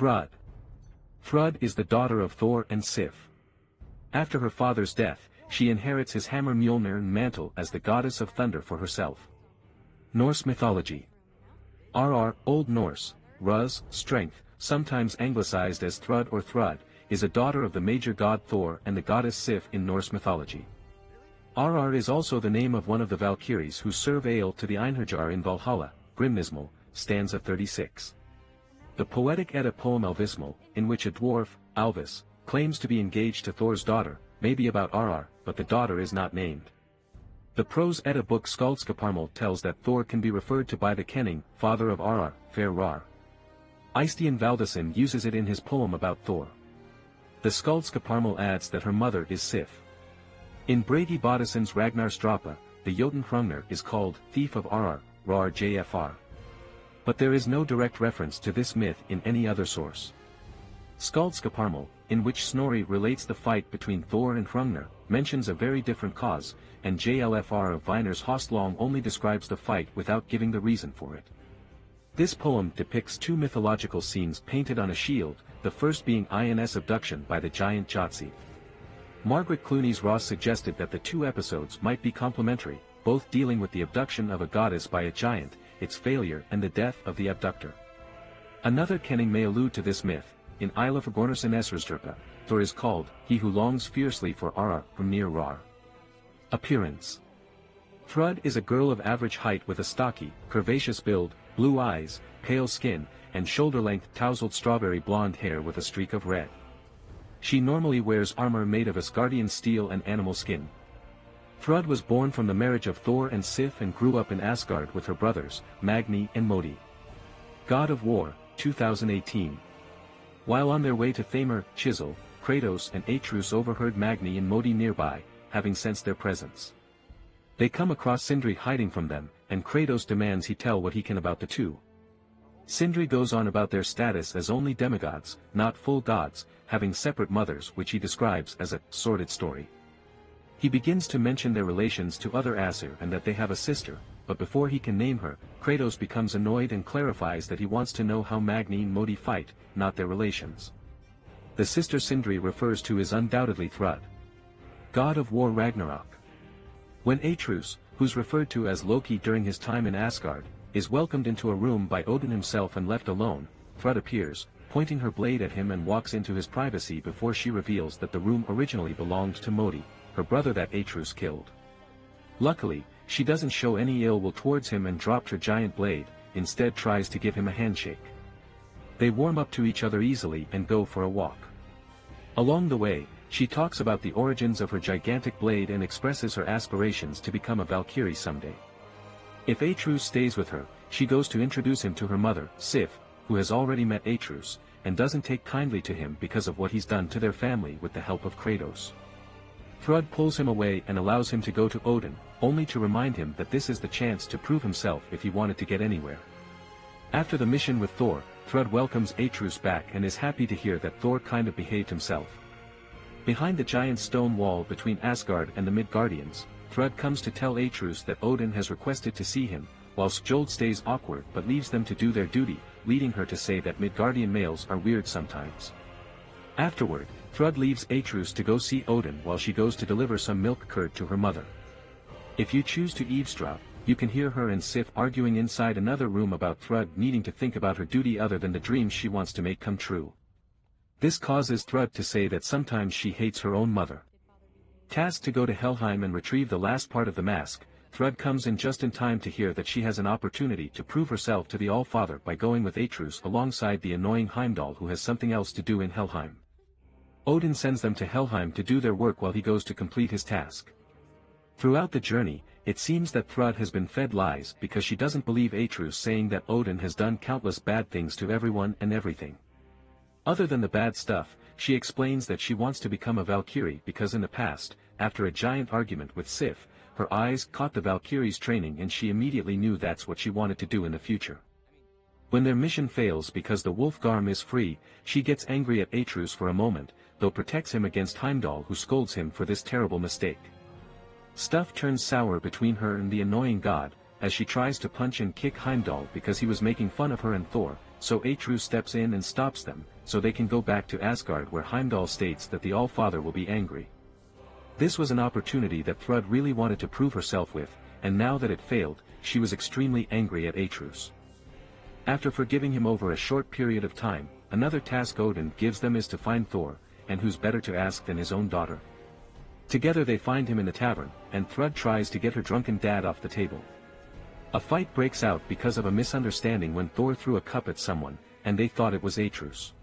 Thrúd. Thrúd is the daughter of Thor and Sif. After her father's death, she inherits his hammer Mjolnir and mantle as the goddess of thunder for herself. Norse mythology. Old Norse, Ruz, strength, sometimes anglicized as Thrud or Thrud, is a daughter of the major god Thor and the goddess Sif in Norse mythology. Is also the name of one of the Valkyries who serve ale to the Einherjar in Valhalla, Grimnismal, stanza 36. The poetic Edda poem Alvismal, in which a dwarf, Alvis, claims to be engaged to Thor's daughter, may be about but the daughter is not named. The prose Edda book Skaldskaparmal tells that Thor can be referred to by the Kenning, father of fair Rar. Eystein Valdason uses it in his poem about Thor. The Skaldskaparmal adds that her mother is Sif. In Bragi Bodason's Ragnarstrapa, the Jotun Hrungnir is called thief of Rar Jfr. But there is no direct reference to this myth in any other source. Skaldskaparmal, in which Snorri relates the fight between Thor and Hrungnir, mentions a very different cause, and Jlfr of Vinar's Hostlong only describes the fight without giving the reason for it. This poem depicts two mythological scenes painted on a shield, the first being In's abduction by the giant Jotzi. Margaret Clooney's Ross suggested that the two episodes might be complementary, both dealing with the abduction of a goddess by a giant, its failure and the death of the abductor. Another kenning may allude to this myth. In Ylafagornarson Esrasdurpa, Thor is called, he who longs fiercely for from near Rar. Appearance. Thrud is a girl of average height with a stocky, curvaceous build, blue eyes, pale skin, and shoulder-length tousled strawberry blonde hair with a streak of red. She normally wears armor made of Asgardian steel and animal skin. Thrud was born from the marriage of Thor and Sif and grew up in Asgard with her brothers, Magni and Modi. God of War, 2018. While on their way to Thamur, Chisel, Kratos and Atreus overheard Magni and Modi nearby, having sensed their presence. They come across Sindri hiding from them, and Kratos demands he tell what he can about the two. Sindri goes on about their status as only demigods, not full gods, having separate mothers which he describes as a sordid story. He begins to mention their relations to other Aesir and that they have a sister, but before he can name her, Kratos becomes annoyed and clarifies that he wants to know how Magni and Modi fight, not their relations. The sister Sindri refers to is undoubtedly Thrud. God of War Ragnarök. When Atreus, who's referred to as Loki during his time in Asgard, is welcomed into a room by Odin himself and left alone, Thrud appears, pointing her blade at him and walks into his privacy before she reveals that the room originally belonged to Modi, her brother that Atreus killed. Luckily, she doesn't show any ill will towards him and dropped her giant blade, instead tries to give him a handshake. They warm up to each other easily and go for a walk. Along the way, she talks about the origins of her gigantic blade and expresses her aspirations to become a Valkyrie someday. If Atreus stays with her, she goes to introduce him to her mother, Sif, who has already met Atreus, and doesn't take kindly to him because of what he's done to their family with the help of Kratos. Thrud pulls him away and allows him to go to Odin, only to remind him that this is the chance to prove himself if he wanted to get anywhere. After the mission with Thor, Thrud welcomes Atreus back and is happy to hear that Thor kind of behaved himself. Behind the giant stone wall between Asgard and the Midgardians, Thrud comes to tell Atreus that Odin has requested to see him, while Skjold stays awkward but leaves them to do their duty, leading her to say that Midgardian males are weird sometimes. Afterward, Thrud leaves Atreus to go see Odin while she goes to deliver some milk curd to her mother. If you choose to eavesdrop, you can hear her and Sif arguing inside another room about Thrud needing to think about her duty other than the dreams she wants to make come true. This causes Thrud to say that sometimes she hates her own mother. Tasked to go to Helheim and retrieve the last part of the mask, Thrud comes in just in time to hear that she has an opportunity to prove herself to the All-Father by going with Atreus alongside the annoying Heimdall who has something else to do in Helheim. Odin sends them to Helheim to do their work while he goes to complete his task. Throughout the journey, it seems that Thrud has been fed lies because she doesn't believe Atreus saying that Odin has done countless bad things to everyone and everything. Other than the bad stuff, she explains that she wants to become a Valkyrie because in the past, after a giant argument with Sif, her eyes caught the Valkyrie's training and she immediately knew that's what she wanted to do in the future. When their mission fails because the Wolfgarm is free, she gets angry at Atreus for a moment, though protects him against Heimdall who scolds him for this terrible mistake. Stuff turns sour between her and the annoying god, as she tries to punch and kick Heimdall because he was making fun of her and Thor, so Atreus steps in and stops them, so they can go back to Asgard where Heimdall states that the All-Father will be angry. This was an opportunity that Thrúd really wanted to prove herself with, and now that it failed, she was extremely angry at Atreus. After forgiving him over a short period of time, another task Odin gives them is to find Thor, and who's better to ask than his own daughter. Together they find him in the tavern, and Thrúd tries to get her drunken dad off the table. A fight breaks out because of a misunderstanding when Thor threw a cup at someone, and they thought it was Atreus.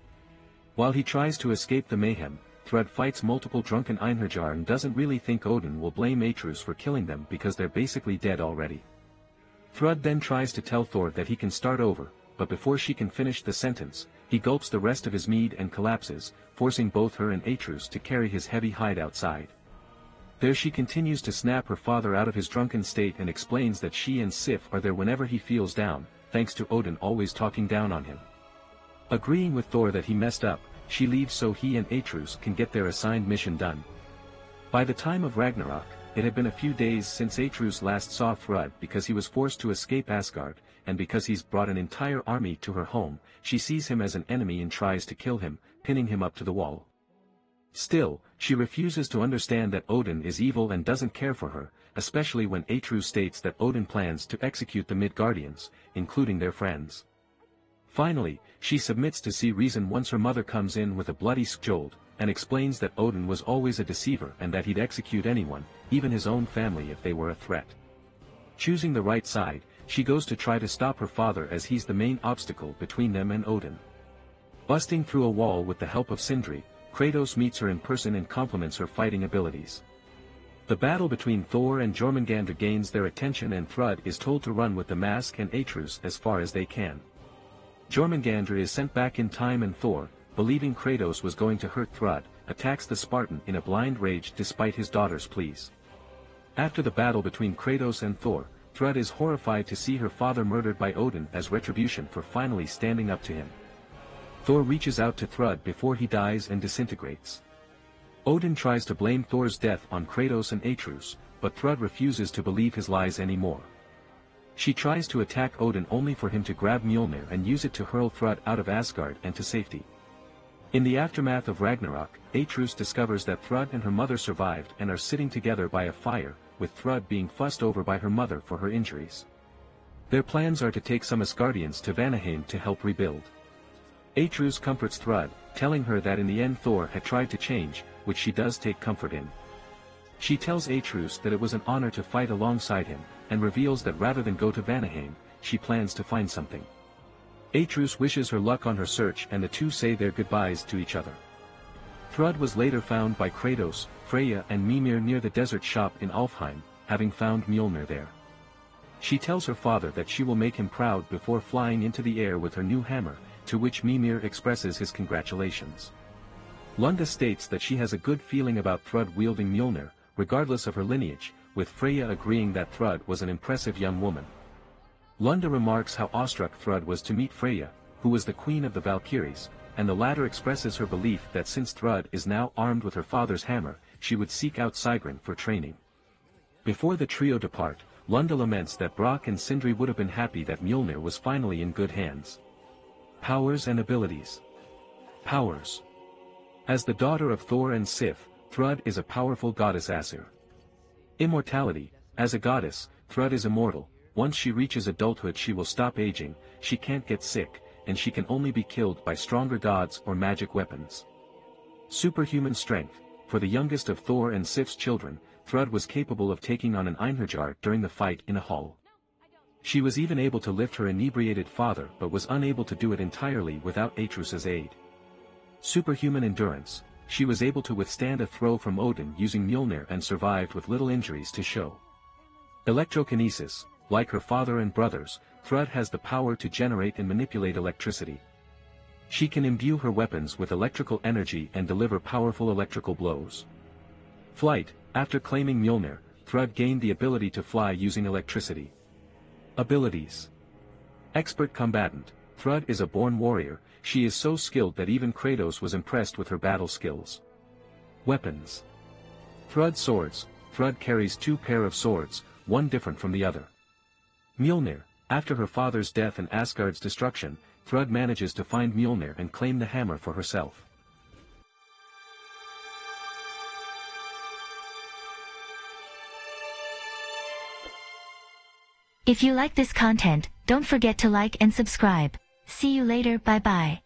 While he tries to escape the mayhem, Thrúd fights multiple drunken Einherjar and doesn't really think Odin will blame Atreus for killing them because they're basically dead already. Thrúd then tries to tell Thor that he can start over, but before she can finish the sentence, he gulps the rest of his mead and collapses, forcing both her and Atreus to carry his heavy hide outside. There she continues to snap her father out of his drunken state and explains that she and Sif are there whenever he feels down, thanks to Odin always talking down on him. Agreeing with Thor that he messed up, she leaves so he and Atreus can get their assigned mission done. By the time of Ragnarok, it had been a few days since Atreus last saw Thrúd because he was forced to escape Asgard, and because he's brought an entire army to her home, she sees him as an enemy and tries to kill him, pinning him up to the wall. Still, she refuses to understand that Odin is evil and doesn't care for her, especially when Atreus states that Odin plans to execute the Midgardians, including their friends. Finally, she submits to see reason once her mother comes in with a bloody skjold, and explains that Odin was always a deceiver and that he'd execute anyone, even his own family if they were a threat. Choosing the right side, she goes to try to stop her father as he's the main obstacle between them and Odin. Busting through a wall with the help of Sindri, Kratos meets her in person and compliments her fighting abilities. The battle between Thor and Jormungandr gains their attention and Thrúd is told to run with the mask and Atreus as far as they can. Jormungandr is sent back in time and Thor, believing Kratos was going to hurt Thrúd, attacks the Spartan in a blind rage despite his daughter's pleas. After the battle between Kratos and Thor, Thrúd is horrified to see her father murdered by Odin as retribution for finally standing up to him. Thor reaches out to Thrúd before he dies and disintegrates. Odin tries to blame Thor's death on Kratos and Atreus, but Thrúd refuses to believe his lies anymore. She tries to attack Odin only for him to grab Mjolnir and use it to hurl Thrúd out of Asgard and to safety. In the aftermath of Ragnarok, Atreus discovers that Thrúd and her mother survived and are sitting together by a fire, with Thrúd being fussed over by her mother for her injuries. Their plans are to take some Asgardians to Vanaheim to help rebuild. Atreus comforts Thrúd, telling her that in the end Thor had tried to change, which she does take comfort in. She tells Atreus that it was an honor to fight alongside him, and reveals that rather than go to Vanaheim, she plans to find something. Atreus wishes her luck on her search and the two say their goodbyes to each other. Thrúd was later found by Kratos, Freyja and Mimir near the desert shop in Alfheim, having found Mjolnir there. She tells her father that she will make him proud before flying into the air with her new hammer, to which Mimir expresses his congratulations. Lunda states that she has a good feeling about Thrúd wielding Mjolnir, regardless of her lineage, with Freyja agreeing that Thrúd was an impressive young woman. Lunda remarks how awestruck Thrúd was to meet Freyja, who was the queen of the Valkyries, and the latter expresses her belief that since Thrúd is now armed with her father's hammer, she would seek out Sigrun for training. Before the trio depart, Lunda laments that Brock and Sindri would have been happy that Mjolnir was finally in good hands. Powers and abilities. Powers. As the daughter of Thor and Sif, Thrúd is a powerful goddess Aesir. Immortality. As a goddess, Thrúd is immortal. Once she reaches adulthood she will stop aging, she can't get sick, and she can only be killed by stronger gods or magic weapons. Superhuman strength. For the youngest of Thor and Sif's children, Thrúd was capable of taking on an Einherjar during the fight in a hall. She was even able to lift her inebriated father but was unable to do it entirely without Atreus's aid. Superhuman endurance. She was able to withstand a throw from Odin using Mjolnir and survived with little injuries to show. Electrokinesis. Like her father and brothers, Thrúd has the power to generate and manipulate electricity. She can imbue her weapons with electrical energy and deliver powerful electrical blows. Flight. After claiming Mjolnir, Thrúd gained the ability to fly using electricity. Abilities. Expert combatant. Thrúd is a born warrior, she is so skilled that even Kratos was impressed with her battle skills. Weapons. Thrúd swords. Thrúd carries 2 pair of swords, one different from the other. Mjolnir. After her father's death and Asgard's destruction, Thrúd manages to find Mjolnir and claim the hammer for herself. If you like this content, don't forget to like and subscribe. See you later, bye bye.